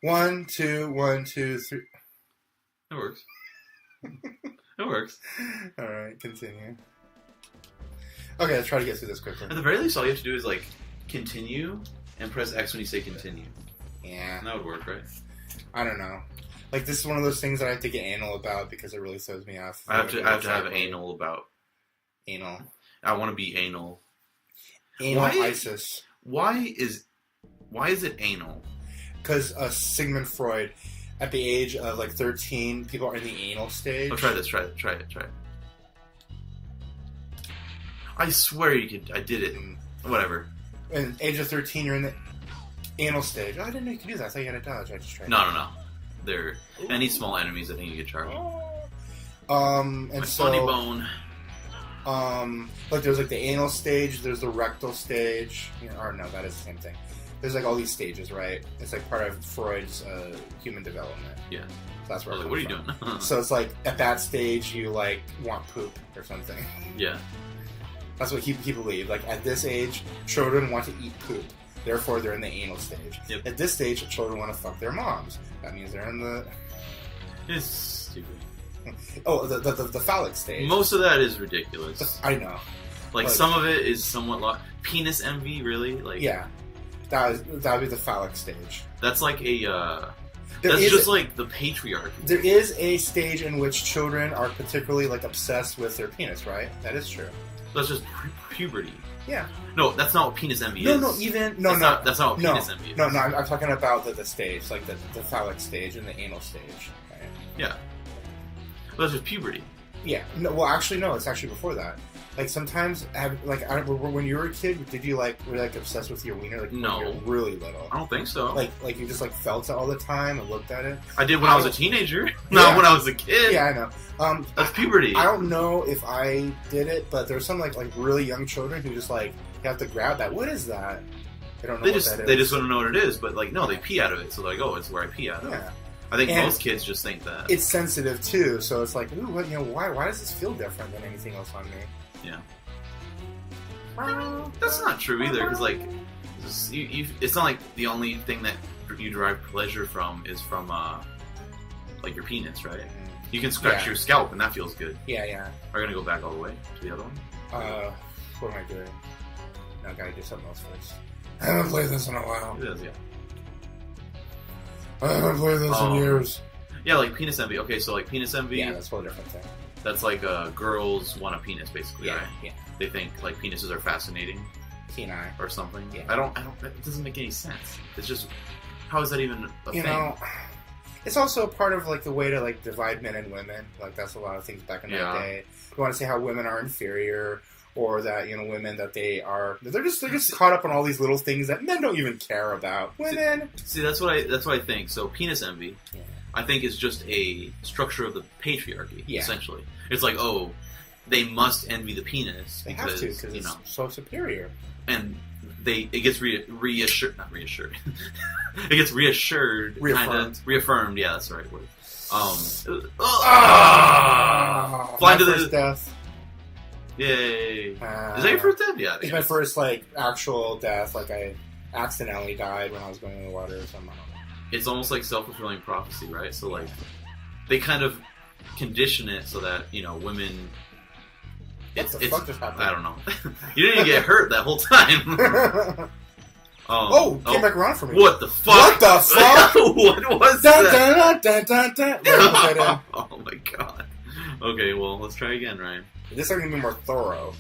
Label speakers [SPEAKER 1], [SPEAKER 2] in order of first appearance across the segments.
[SPEAKER 1] 1, 2, 1, 2, 3.
[SPEAKER 2] It works. It works.
[SPEAKER 1] All right, continue. Okay, let's try to get through this quickly.
[SPEAKER 2] At the very least, all you have to do is like continue and press X when you say continue.
[SPEAKER 1] Yeah.
[SPEAKER 2] That would work, right?
[SPEAKER 1] I don't know. Like, this is one of those things that I have to get anal about because it really throws me off.
[SPEAKER 2] I have to have anal about.
[SPEAKER 1] Anal.
[SPEAKER 2] I want to be anal.
[SPEAKER 1] Anal ISIS.
[SPEAKER 2] Why is it anal?
[SPEAKER 1] Because Sigmund Freud, at the age of like 13, people are in the anal stage.
[SPEAKER 2] Oh, try this. Try it. I swear you could. I did it. Whatever.
[SPEAKER 1] At the age of 13, you're in the anal stage. Oh, I didn't know you could do that. I thought you had to dodge. I just tried.
[SPEAKER 2] No. They're any small enemies. I think you could charge.
[SPEAKER 1] And
[SPEAKER 2] My
[SPEAKER 1] so,
[SPEAKER 2] funny bone.
[SPEAKER 1] like there's like the anal stage. There's the rectal stage. Or no, that is the same thing. There's like all these stages, right? It's like part of Freud's human development.
[SPEAKER 2] Yeah.
[SPEAKER 1] So that's where.
[SPEAKER 2] What are you doing?
[SPEAKER 1] So it's like at that stage you like want poop or something.
[SPEAKER 2] Yeah.
[SPEAKER 1] That's what he believed. Like at this age, children want to eat poop. Therefore, they're in the anal stage.
[SPEAKER 2] Yep.
[SPEAKER 1] At this stage, children want to fuck their moms. That means they're in the.
[SPEAKER 2] It's stupid.
[SPEAKER 1] Oh, the phallic stage.
[SPEAKER 2] Most of that is ridiculous.
[SPEAKER 1] I know.
[SPEAKER 2] Like some of it is somewhat penis envy, really. Like
[SPEAKER 1] yeah, that would be the phallic stage.
[SPEAKER 2] That's like a. That's just like the patriarchy.
[SPEAKER 1] There is a stage in which children are particularly like obsessed with their penis, right? That is true.
[SPEAKER 2] That's just puberty.
[SPEAKER 1] Yeah.
[SPEAKER 2] No, that's not what penis envy is.
[SPEAKER 1] That's not what
[SPEAKER 2] penis envy is.
[SPEAKER 1] No, I'm talking about the stage, like the phallic stage and the anal stage. Right?
[SPEAKER 2] Yeah. Well, that's just puberty.
[SPEAKER 1] Yeah. No, well, actually, no. It's actually before that. Like sometimes, when you were a kid, were you obsessed with your wiener? Like
[SPEAKER 2] no.
[SPEAKER 1] When you were really little.
[SPEAKER 2] I don't think so.
[SPEAKER 1] Like you just like felt it all the time and looked at it.
[SPEAKER 2] I did when I was a teenager, not when I was a kid.
[SPEAKER 1] Yeah, I know.
[SPEAKER 2] That's puberty.
[SPEAKER 1] I don't know if I did it, but there's some like really young children who just like you have to grab that. What is that? They don't know what that is.
[SPEAKER 2] They just want to know what it is, but like no, they pee out of it. So they're like, oh, it's where I pee out of.
[SPEAKER 1] Yeah.
[SPEAKER 2] I think most kids just think that
[SPEAKER 1] it's sensitive too. So it's like, ooh, why does this feel different than anything else on me?
[SPEAKER 2] Yeah. That's not true either, because like, it's not like the only thing that you derive pleasure from is from like your penis, right? You can scratch your scalp and that feels good.
[SPEAKER 1] Yeah.
[SPEAKER 2] Are you gonna go back all the way to the other one?
[SPEAKER 1] What am I doing? No, I gotta do something else first. I haven't played this in a while.
[SPEAKER 2] It is, yeah.
[SPEAKER 1] I haven't played this in years.
[SPEAKER 2] Yeah, like penis envy. Okay, so like penis envy.
[SPEAKER 1] Yeah, that's a whole different thing.
[SPEAKER 2] That's like girls want a penis, basically, right?
[SPEAKER 1] Yeah.
[SPEAKER 2] They think like penises are fascinating.
[SPEAKER 1] Peni.
[SPEAKER 2] Or something.
[SPEAKER 1] Yeah.
[SPEAKER 2] I don't. It doesn't make any sense. It's just, how is that even a thing?
[SPEAKER 1] It's also a part of like the way to like divide men and women. Like that's a lot of things back in that day. You want to say how women are inferior, or that women that they're just caught up on all these little things that men don't even care about. Women.
[SPEAKER 2] See, that's what I think. So penis envy, I think, is just a structure of the patriarchy.
[SPEAKER 1] Yeah.
[SPEAKER 2] Essentially, it's like, oh, they must envy the penis because
[SPEAKER 1] it's so superior.
[SPEAKER 2] And it gets reassured. It gets reassured. Reaffirmed. Yeah, that's the right word. Flying to the
[SPEAKER 1] death.
[SPEAKER 2] Yay! Is that your first death? Yeah,
[SPEAKER 1] it's my first like actual death. Like I accidentally died when I was going in the water or something. I don't know.
[SPEAKER 2] It's almost like self-fulfilling prophecy, right? So like they kind of condition it so that women.
[SPEAKER 1] What the fuck just happened?
[SPEAKER 2] I don't know. You didn't even get hurt that whole time.
[SPEAKER 1] Came back around for me.
[SPEAKER 2] What the fuck?
[SPEAKER 1] What the fuck?
[SPEAKER 2] What was that?
[SPEAKER 1] Dun.
[SPEAKER 2] Oh my god. Okay, well, let's try again, Ryan.
[SPEAKER 1] This is going to be more thorough.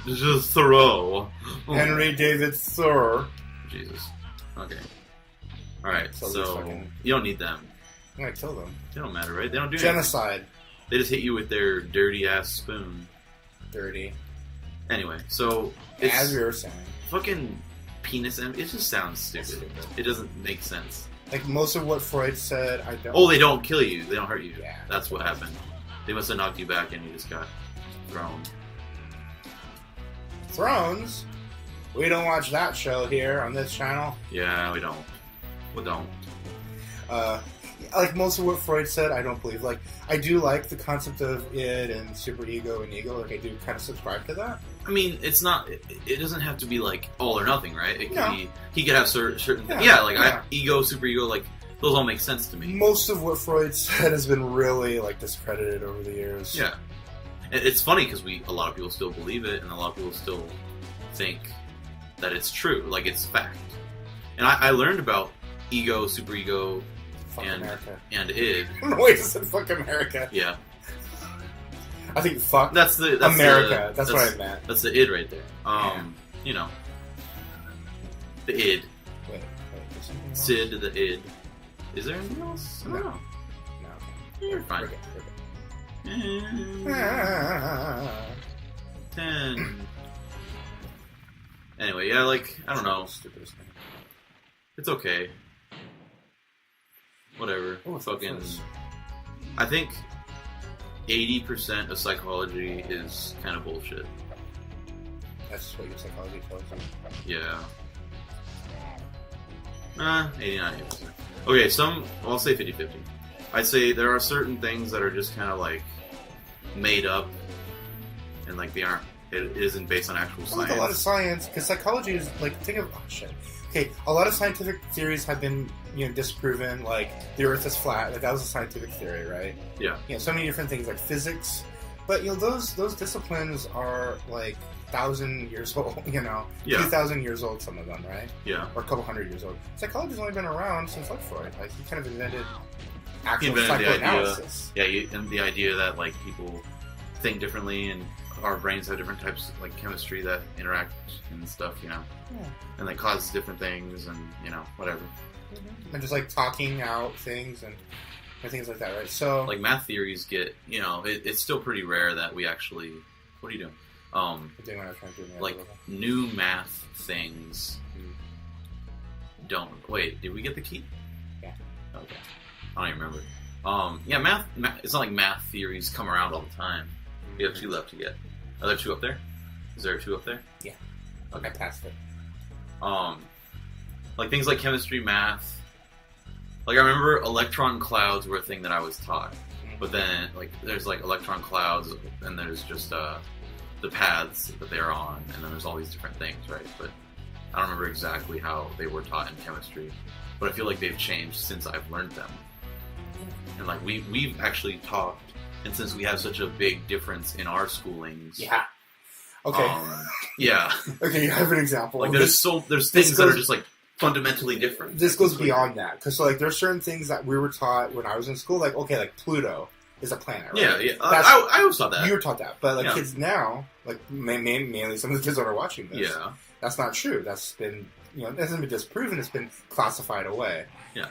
[SPEAKER 2] Just thorough.
[SPEAKER 1] Henry David Thoreau.
[SPEAKER 2] Jesus. Okay. Alright, so you don't need them.
[SPEAKER 1] I'm going to kill them.
[SPEAKER 2] They don't matter, right? They don't do
[SPEAKER 1] genocide.
[SPEAKER 2] Anything. They just hit you with their dirty-ass spoon.
[SPEAKER 1] Dirty.
[SPEAKER 2] Anyway, so
[SPEAKER 1] as we were saying.
[SPEAKER 2] Fucking penis envy. It just sounds stupid. It doesn't make sense.
[SPEAKER 1] Like most of what Freud said, I don't.
[SPEAKER 2] Oh, they don't kill you. They don't hurt you.
[SPEAKER 1] Yeah.
[SPEAKER 2] That's what happened. They must have knocked you back and you just got thrown.
[SPEAKER 1] Thrones? We don't watch that show here on this channel.
[SPEAKER 2] Yeah, we don't. We don't.
[SPEAKER 1] Like most of what Freud said, I don't believe. Like I do like the concept of id and superego and ego. Like I do kind of subscribe to that.
[SPEAKER 2] I mean, it's not. It doesn't have to be like all or nothing, right? It could be. He could have certain. Ego, superego, like those all make sense to me.
[SPEAKER 1] Most of what Freud said has been really like discredited over the years.
[SPEAKER 2] Yeah, it's funny because a lot of people still believe it, and a lot of people still think that it's true, like it's fact. And I learned about ego, superego, and id.
[SPEAKER 1] Wait, I said fuck America.
[SPEAKER 2] Yeah.
[SPEAKER 1] I think fuck.
[SPEAKER 2] That's
[SPEAKER 1] America. That's what I meant.
[SPEAKER 2] That's the id right there. You know, the id.
[SPEAKER 1] Wait.
[SPEAKER 2] Sid, the id. Is there anything else? I don't know.
[SPEAKER 1] No.
[SPEAKER 2] You're fine.
[SPEAKER 1] Forget.
[SPEAKER 2] 10. Anyway, yeah, like I don't know.
[SPEAKER 1] Stupidest name.
[SPEAKER 2] It's okay. Whatever. Fucking. I think 80% of psychology is kind of bullshit.
[SPEAKER 1] That's what your psychology tells you.
[SPEAKER 2] Yeah. 89. Okay, I'll say 50-50. I'd say there are certain things that are just kind of like made up, and like they aren't. It isn't based on actual science.
[SPEAKER 1] Like a lot of science, because psychology is like think of shit. Okay, a lot of scientific theories have been disproven. Like the Earth is flat. Like that was a scientific theory, right?
[SPEAKER 2] Yeah.
[SPEAKER 1] So many different things like physics, but those disciplines are like 1,000 years old. 2,000 years old. Some of them, right?
[SPEAKER 2] Yeah.
[SPEAKER 1] Or a couple hundred years old. Psychology's only been around since like Freud. Like he kind of invented actual psychoanalysis.
[SPEAKER 2] And the idea that like people think differently and our brains have different types of like chemistry that interact and stuff, and that causes different things and whatever.
[SPEAKER 1] Mm-hmm. And just like talking out things and things like that, right? So
[SPEAKER 2] like math theories get, it's still pretty rare that we actually. What are you doing?
[SPEAKER 1] I'm doing what I'm trying to do.
[SPEAKER 2] Like new math things. Don't wait. Did we get the key?
[SPEAKER 1] Yeah.
[SPEAKER 2] Okay. I don't even remember. Yeah, math. It's not like math theories come around all the time. We have 2 left to get. Are there 2 up there? Is there 2 up there?
[SPEAKER 1] Yeah. Okay, I passed it.
[SPEAKER 2] Like things like chemistry, math. Like I remember electron clouds were a thing that I was taught. But then like there's like electron clouds and there's just the paths that they're on, and then there's all these different things, right? But I don't remember exactly how they were taught in chemistry. But I feel like they've changed since I've learned them. And like we've actually talked. And since we have such a big difference in our schoolings,
[SPEAKER 1] yeah, okay,
[SPEAKER 2] yeah,
[SPEAKER 1] okay, you have an example.
[SPEAKER 2] Like there's things that are just like fundamentally different.
[SPEAKER 1] This goes beyond that because like there's certain things that we were taught when I was in school, like like Pluto is a planet, right?
[SPEAKER 2] Yeah. I always thought that.
[SPEAKER 1] You were taught that, but like kids now, like mainly some of the kids that are watching this, that's not true. That's been it hasn't been disproven. It's been classified away.
[SPEAKER 2] Yeah,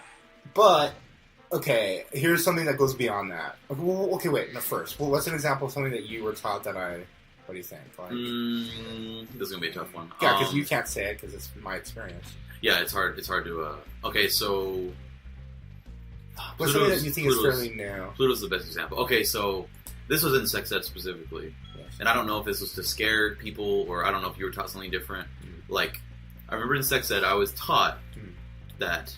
[SPEAKER 1] but. Okay, here's something that goes beyond that. Okay, wait. No, first, what's an example of something that you were taught that I? What do you think? Like,
[SPEAKER 2] this is gonna be a tough one.
[SPEAKER 1] Yeah, because you can't say it because it's my experience.
[SPEAKER 2] Yeah, it's hard. It's hard to. Okay, so.
[SPEAKER 1] What's something that you think is fairly new?
[SPEAKER 2] Pluto's the best example. Okay, so this was in sex ed specifically, and I don't know if this was to scare people or I don't know if you were taught something different. Like, I remember in sex ed, I was taught that.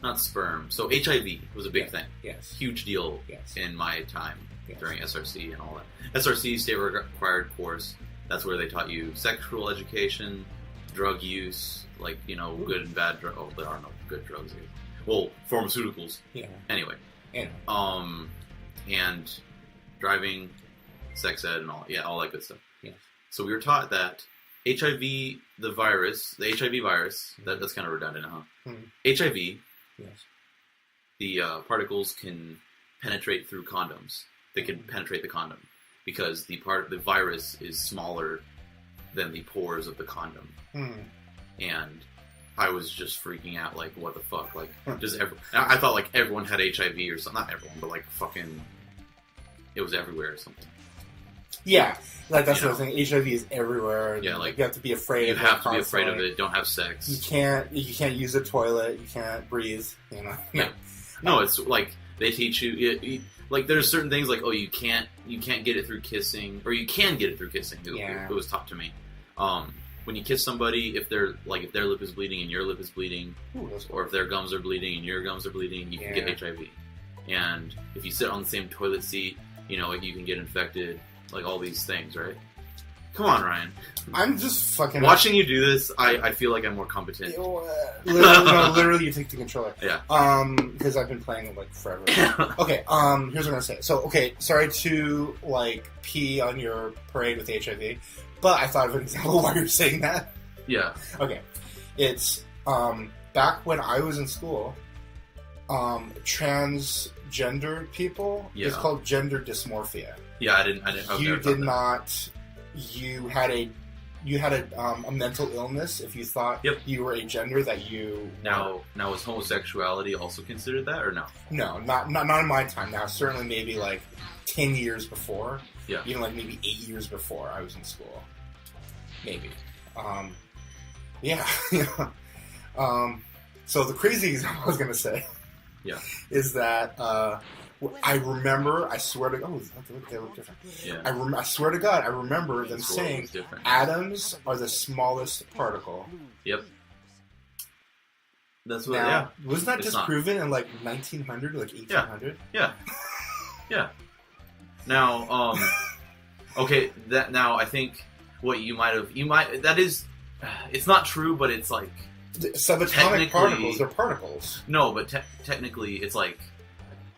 [SPEAKER 2] Not sperm. So HIV was a big thing.
[SPEAKER 1] Yes.
[SPEAKER 2] Huge deal in my time during SRC and all that. SRC, state required course. That's where they taught you sexual education, drug use, like, good and bad drugs. Oh, there are no good drugs here. Well, pharmaceuticals.
[SPEAKER 1] Yeah.
[SPEAKER 2] Anyway. And driving, sex ed and all that good stuff.
[SPEAKER 1] Yes.
[SPEAKER 2] So we were taught that HIV, the HIV virus, that's kind of redundant, huh?
[SPEAKER 1] Mm-hmm.
[SPEAKER 2] HIV...
[SPEAKER 1] Yes.
[SPEAKER 2] The particles can penetrate through condoms. They can penetrate the condom because the virus is smaller than the pores of the condom. And I was just freaking out, like, what the fuck? Like, I thought like everyone had HIV or something. Not everyone, but like fucking, it was everywhere or something.
[SPEAKER 1] Yeah, like that's what I was saying. HIV is everywhere.
[SPEAKER 2] Yeah, like
[SPEAKER 1] you have to be afraid.
[SPEAKER 2] You have to be afraid of it. Don't have sex.
[SPEAKER 1] You can't use a toilet. You can't breathe.
[SPEAKER 2] Yeah. No, it's like they teach you. Like there's certain things like you can't get it through kissing, or you can get it through kissing. It was taught to me. When you kiss somebody, if their lip is bleeding and your lip is bleeding, or if their gums are bleeding and your gums are bleeding, you can get HIV. And if you sit on the same toilet seat, you can get infected. Like all these things, right? Come on, Ryan.
[SPEAKER 1] I'm just fucking...
[SPEAKER 2] Watching you do this, I feel like I'm more competent.
[SPEAKER 1] Literally, you take the controller.
[SPEAKER 2] Yeah.
[SPEAKER 1] Because I've been playing it, like, forever. Okay, here's what I'm gonna say. So, okay, sorry to, like, pee on your parade with HIV, but I thought of an example while you're saying that.
[SPEAKER 2] Yeah.
[SPEAKER 1] Okay. It's, back when I was in school, transgender people, it's called gender dysmorphia.
[SPEAKER 2] Yeah, I didn't.
[SPEAKER 1] You did not. You had a mental illness if you thought you were a gender that you.
[SPEAKER 2] Now, is homosexuality also considered that, or no?
[SPEAKER 1] No, not in my time. Now, certainly, maybe like 10 years before.
[SPEAKER 2] Yeah.
[SPEAKER 1] Even like maybe 8 years before I was in school. Maybe. Yeah. So the crazy example I was gonna say.
[SPEAKER 2] Yeah.
[SPEAKER 1] Is that I remember, I swear to God, they look different.
[SPEAKER 2] Yeah.
[SPEAKER 1] I swear to God, I remember them saying atoms are the smallest particle.
[SPEAKER 2] Yep. That's what.
[SPEAKER 1] Now, wasn't that just proven in like 1900, like 1800?
[SPEAKER 2] Yeah. Yeah. Now, okay. Now I think what you might, that is, it's not true, but it's like.
[SPEAKER 1] Subatomic particles, they're particles.
[SPEAKER 2] No, but technically it's like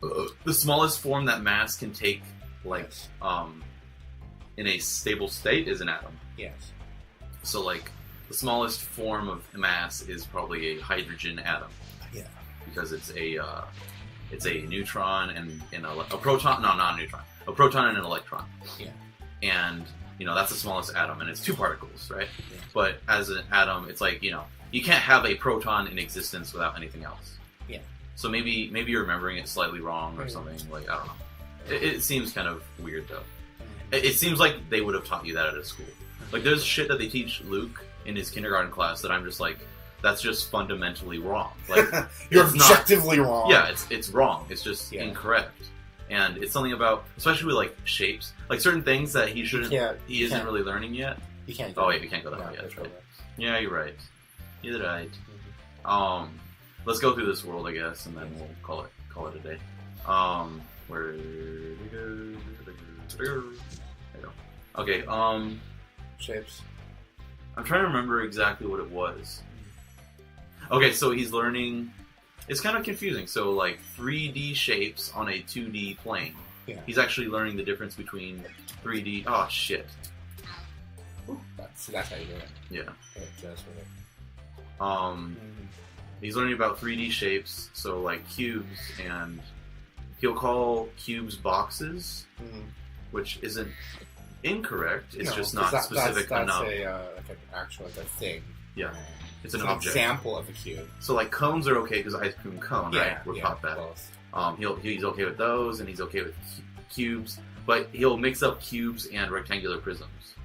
[SPEAKER 2] the smallest form that mass can take, like, in a stable state is an atom.
[SPEAKER 1] Yes.
[SPEAKER 2] So, like, the smallest form of mass is probably a hydrogen atom.
[SPEAKER 1] Yeah.
[SPEAKER 2] Because it's a neutron and a proton. No, not a neutron. A proton and an electron.
[SPEAKER 1] Yeah.
[SPEAKER 2] And, that's the smallest atom, and it's two particles, right?
[SPEAKER 1] Yeah.
[SPEAKER 2] But as an atom, it's like, you can't have a proton in existence without anything else.
[SPEAKER 1] Yeah.
[SPEAKER 2] So maybe you're remembering it slightly wrong or something. Like, I don't know. It seems kind of weird, though. It seems like they would have taught you that at a school. Like, there's shit that they teach Luke in his kindergarten class that I'm just like, that's just fundamentally wrong. Like,
[SPEAKER 1] you're objectively wrong.
[SPEAKER 2] Yeah, it's wrong. It's just incorrect. And it's something about, especially with, like, shapes. Like, certain things that he isn't really learning yet.
[SPEAKER 1] You can't
[SPEAKER 2] go. Oh, wait, you can't go that way yet. Right. Yeah, you're right. You're right. Let's go through this world, I guess, and then we'll call it a day. Where we go? There you go. Okay.
[SPEAKER 1] Shapes.
[SPEAKER 2] I'm trying to remember exactly what it was. Okay, so he's learning. It's kind of confusing. So, like, 3D shapes on a 2D plane.
[SPEAKER 1] Yeah.
[SPEAKER 2] He's actually learning the difference between 3D. Oh shit.
[SPEAKER 1] That's how you do it.
[SPEAKER 2] Yeah.
[SPEAKER 1] Just with it.
[SPEAKER 2] He's learning about 3D shapes, so like cubes, and he'll call cubes boxes, which isn't incorrect. It's just not specific enough.
[SPEAKER 1] That's like an actual thing.
[SPEAKER 2] Yeah, it's an
[SPEAKER 1] object. Example of a cube.
[SPEAKER 2] So like cones are okay because ice cream cone, right? We're taught that.
[SPEAKER 1] Both.
[SPEAKER 2] He's okay with those, and he's okay with cubes, but he'll mix up cubes and rectangular prisms.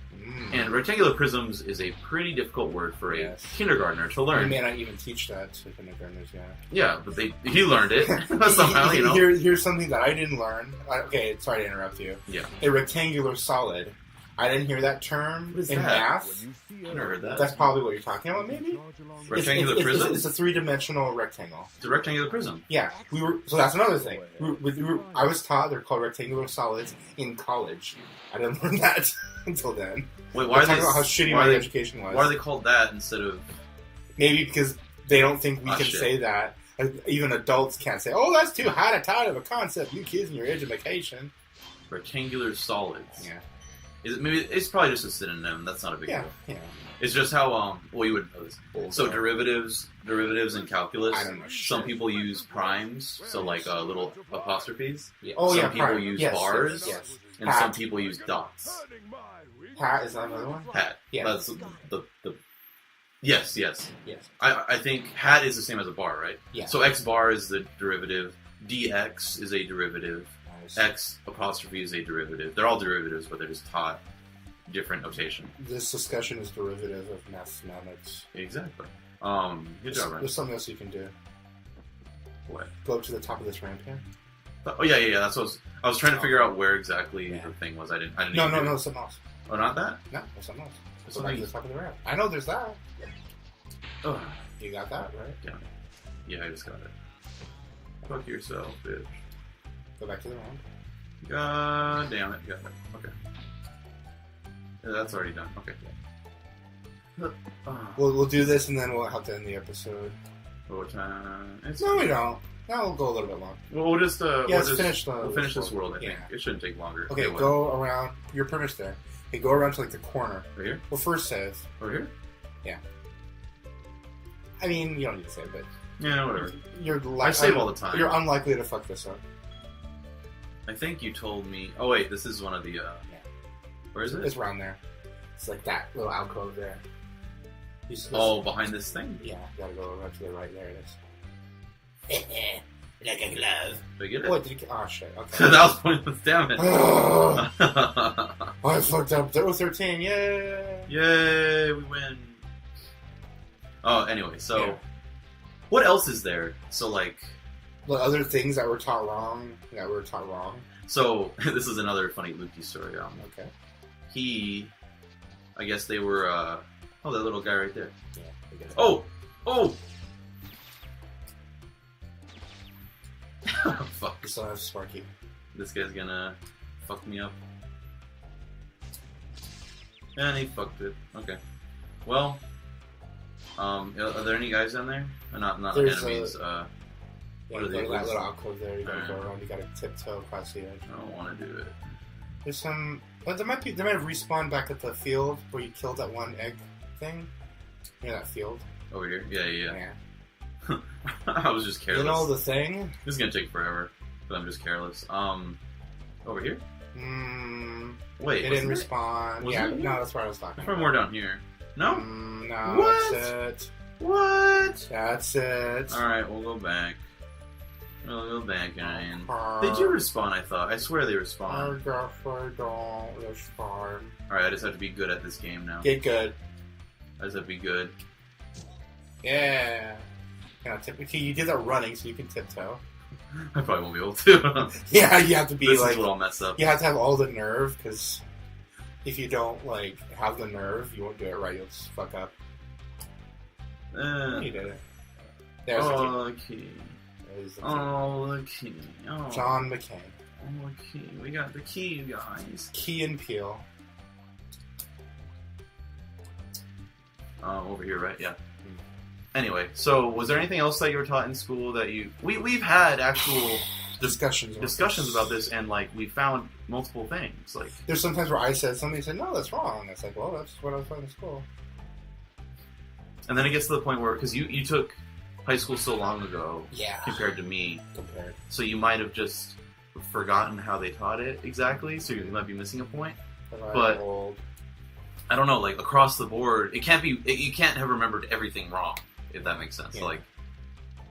[SPEAKER 2] And rectangular prisms is a pretty difficult word for a kindergartner to learn.
[SPEAKER 1] We may not even teach that to kindergartners,
[SPEAKER 2] Yeah, but he learned it somehow,
[SPEAKER 1] Here's something that I didn't learn. Okay, sorry to interrupt you.
[SPEAKER 2] Yeah.
[SPEAKER 1] A rectangular solid. I didn't hear that term in math.
[SPEAKER 2] I never heard that.
[SPEAKER 1] That's probably what you're talking about, maybe?
[SPEAKER 2] Rectangular prism?
[SPEAKER 1] It's a three-dimensional rectangle.
[SPEAKER 2] It's a rectangular prism.
[SPEAKER 1] Yeah. So that's another thing. I was taught they're called rectangular solids in college. I didn't learn that until then.
[SPEAKER 2] Wait, why are they...
[SPEAKER 1] about how shitty my education was.
[SPEAKER 2] Why are they called that instead of...
[SPEAKER 1] Maybe because they don't think we can say that. Even adults can't say, oh, that's too hot a tight of a concept. You kids in your education.
[SPEAKER 2] Rectangular solids.
[SPEAKER 1] Yeah.
[SPEAKER 2] Maybe it's probably just a synonym. That's not a big deal.
[SPEAKER 1] Yeah.
[SPEAKER 2] It's just how you would know this. So derivatives in calculus.
[SPEAKER 1] I don't know.
[SPEAKER 2] Some people use primes, so like little apostrophes.
[SPEAKER 1] Yeah.
[SPEAKER 2] Some people use bars, and
[SPEAKER 1] Hat.
[SPEAKER 2] some people use dots.
[SPEAKER 1] Hat is that another one?
[SPEAKER 2] Hat.
[SPEAKER 1] Yeah.
[SPEAKER 2] That's the. Yes.
[SPEAKER 1] Yes.
[SPEAKER 2] I think hat is the same as a bar, right?
[SPEAKER 1] Yeah.
[SPEAKER 2] So x bar is the derivative. Dx is a derivative. X apostrophe is a derivative. They're all derivatives, but they're just taught different notation.
[SPEAKER 1] This discussion is derivative of mathematics.
[SPEAKER 2] Exactly. Good job, Ryan.
[SPEAKER 1] There's something else you can do.
[SPEAKER 2] What?
[SPEAKER 1] Go up to the top of this ramp here.
[SPEAKER 2] Oh yeah. That's what I was trying to figure out where exactly the thing was. I didn't.
[SPEAKER 1] No, something else.
[SPEAKER 2] Oh, not that?
[SPEAKER 1] No, there's something else. Go back to the top of the ramp. I know there's that.
[SPEAKER 2] Oh.
[SPEAKER 1] You got that, right?
[SPEAKER 2] Yeah, I just got it. Fuck yourself, bitch.
[SPEAKER 1] Go back to the ramp.
[SPEAKER 2] God damn it. Got it. Okay. That's already done. Okay.
[SPEAKER 1] We'll do this and then we'll have to end the episode.
[SPEAKER 2] What time?
[SPEAKER 1] No, we don't. Now we'll go a little bit long.
[SPEAKER 2] Well, we'll just
[SPEAKER 1] finish
[SPEAKER 2] we'll finish this world. I think it shouldn't take longer.
[SPEAKER 1] Okay, go around. You're pretty much there. Okay, go around to like the corner.
[SPEAKER 2] Right here.
[SPEAKER 1] Well, first save.
[SPEAKER 2] Over here.
[SPEAKER 1] Yeah. I mean, you don't need to save, but
[SPEAKER 2] yeah, whatever.
[SPEAKER 1] I
[SPEAKER 2] save all the time.
[SPEAKER 1] You're unlikely to fuck this up.
[SPEAKER 2] I think you told me. Oh wait, this is one of the. Yeah. Where is it?
[SPEAKER 1] It's around there. It's like that little alcove there.
[SPEAKER 2] Behind this thing?
[SPEAKER 1] Yeah, you gotta go around to the right. There it is. Like a glove.
[SPEAKER 2] Did I get it?
[SPEAKER 1] Oh, oh shit. Okay.
[SPEAKER 2] That was pointless, damn it.
[SPEAKER 1] I fucked up. 13, yay!
[SPEAKER 2] Yay, we win. Oh, anyway, so what else is there? So, like,
[SPEAKER 1] the other things that were taught wrong.
[SPEAKER 2] So, this is another funny Lukey story.
[SPEAKER 1] Okay.
[SPEAKER 2] I guess they were, that little guy right there.
[SPEAKER 1] Yeah.
[SPEAKER 2] Oh! Fuck.
[SPEAKER 1] We still have Sparky.
[SPEAKER 2] This guy's gonna fuck me up. And he fucked it. Okay. Well, are there any guys down there? Not
[SPEAKER 1] There's
[SPEAKER 2] enemies.
[SPEAKER 1] What are they? That little alcove there. You gotta go around. You gotta tiptoe across the edge.
[SPEAKER 2] I don't want to do it.
[SPEAKER 1] There's some. But they might have respawned back at the field where you killed that one egg thing. Near that field.
[SPEAKER 2] Over here? Yeah. I was just careless.
[SPEAKER 1] You know the thing?
[SPEAKER 2] This is gonna take forever, but I'm just careless. Over here? Wait,
[SPEAKER 1] it didn't respawn. No, that's what I was talking about.
[SPEAKER 2] There's more down here. No?
[SPEAKER 1] No,
[SPEAKER 2] what?
[SPEAKER 1] That's it.
[SPEAKER 2] What?
[SPEAKER 1] That's it.
[SPEAKER 2] Alright, we'll go back. We'll go back, Ryan. They do respawn, I thought. I swear they respawn.
[SPEAKER 1] I guess they don't respawn.
[SPEAKER 2] Alright, I just have to be good at this game now.
[SPEAKER 1] Get good.
[SPEAKER 2] I just have to be good.
[SPEAKER 1] Yeah. Okay, you did that running, so you can tiptoe.
[SPEAKER 2] I probably won't be able to.
[SPEAKER 1] Yeah, you have to be
[SPEAKER 2] this is what I'll mess up.
[SPEAKER 1] You have to have all the nerve, because if you don't have the nerve, you won't do it right. You'll just fuck up. You did it. There's
[SPEAKER 2] the key.
[SPEAKER 1] The key.
[SPEAKER 2] Oh.
[SPEAKER 1] John McCain.
[SPEAKER 2] Oh, the key. We got the key, you guys.
[SPEAKER 1] Key and Peel.
[SPEAKER 2] Over here, right? Yeah. Anyway, so was there anything else that you were taught in school that you... We've had actual discussions about this, and we found multiple things.
[SPEAKER 1] There's sometimes where I said something, said, no, that's wrong. And it's like, well, that's what I was taught in school.
[SPEAKER 2] And then it gets to the point where, because you took high school so long ago, compared to me, so you might have just forgotten how they taught it exactly, so you might be missing a point. But I don't know, across the board, you can't have remembered everything wrong, if that makes sense.
[SPEAKER 1] Yeah.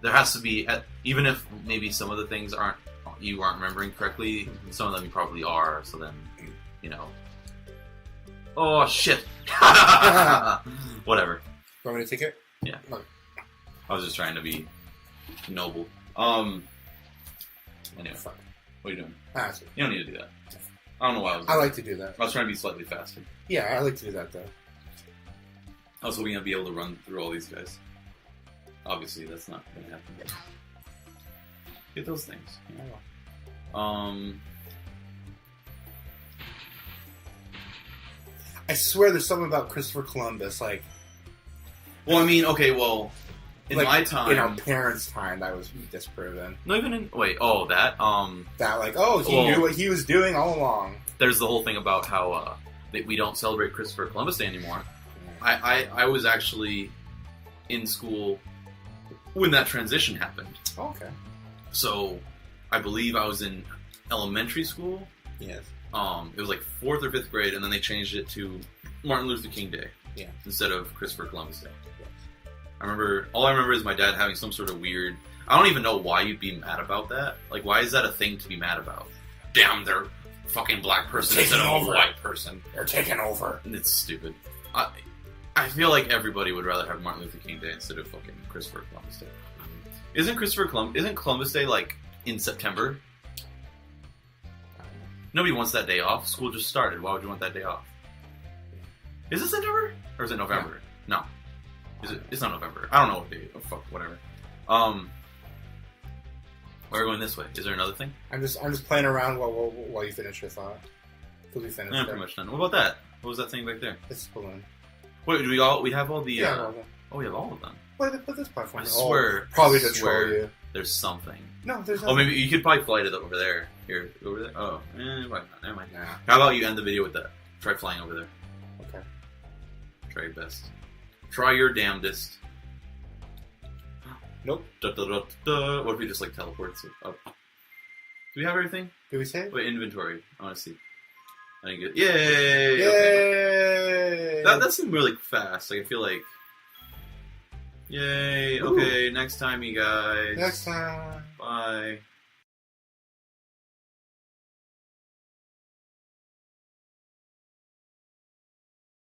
[SPEAKER 2] There has to be, even if maybe some of the things you aren't remembering correctly, some of them you probably are, so then, oh, shit! Whatever.
[SPEAKER 1] You want me to take it?
[SPEAKER 2] Yeah.
[SPEAKER 1] Okay.
[SPEAKER 2] I was just trying to be noble. Anyway, what are you doing? You don't need to do that. I don't know why
[SPEAKER 1] I like to do that.
[SPEAKER 2] I was trying to be slightly faster.
[SPEAKER 1] Yeah, I like to do that, though.
[SPEAKER 2] I was hoping I'd be able to run through all these guys. Obviously, that's not going to happen. But get those things.
[SPEAKER 1] I swear there's something about Christopher Columbus,
[SPEAKER 2] Well, I mean, okay, well, in my time...
[SPEAKER 1] In our parents' time, that was disproven.
[SPEAKER 2] No, even in... Wait, that?
[SPEAKER 1] That, he knew what he was doing all along.
[SPEAKER 2] There's the whole thing about how that we don't celebrate Christopher Columbus Day anymore. Yeah. I was actually in school when that transition happened.
[SPEAKER 1] Oh, okay.
[SPEAKER 2] So, I believe I was in elementary school.
[SPEAKER 1] Yes.
[SPEAKER 2] It was 4th or 5th grade, and then they changed it to Martin Luther King Day.
[SPEAKER 1] Yeah.
[SPEAKER 2] Instead of Christopher Columbus Day.
[SPEAKER 1] Yes.
[SPEAKER 2] All I remember is my dad having some sort of weird... I don't even know why you'd be mad about that. Why is that a thing to be mad about? Damn, they're fucking black person instead of a white person.
[SPEAKER 1] They're taking over.
[SPEAKER 2] And it's stupid. I feel like everybody would rather have Martin Luther King Day instead of fucking Christopher Columbus Day. Isn't Columbus Day, in September? Nobody wants that day off. School just started. Why would you want that day off? Is it September? Or is it November? Yeah. No. It's not November. I don't know what day. Oh, fuck, whatever. We're going this way. Is there another thing?
[SPEAKER 1] I'm just playing around while you finish your thought. Because we finished
[SPEAKER 2] Yeah, I'm pretty much done. What about that? What was that thing back there?
[SPEAKER 1] It's a balloon.
[SPEAKER 2] Wait, do we have all the...
[SPEAKER 1] Yeah, all of them.
[SPEAKER 2] Oh, we have all of them.
[SPEAKER 1] Why did they put this platform?
[SPEAKER 2] I swear.
[SPEAKER 1] Probably to troll you.
[SPEAKER 2] There's something.
[SPEAKER 1] No, there's nothing.
[SPEAKER 2] Oh, maybe you could probably fly it over there. Here, over there. Oh, why not? Never mind.
[SPEAKER 1] Nah.
[SPEAKER 2] How about you end the video with that? Try flying over there.
[SPEAKER 1] Okay.
[SPEAKER 2] Try your best. Try your damnedest.
[SPEAKER 1] Nope.
[SPEAKER 2] What if we just like teleports up? Do we have everything?
[SPEAKER 1] Did we say?
[SPEAKER 2] Wait, inventory. I want to see. I think good. Yay!
[SPEAKER 1] Yay!
[SPEAKER 2] Okay. That seemed really fast. Like I feel like. Yay!
[SPEAKER 1] Ooh.
[SPEAKER 2] Okay, next time, you guys.
[SPEAKER 1] Next time.
[SPEAKER 2] Bye.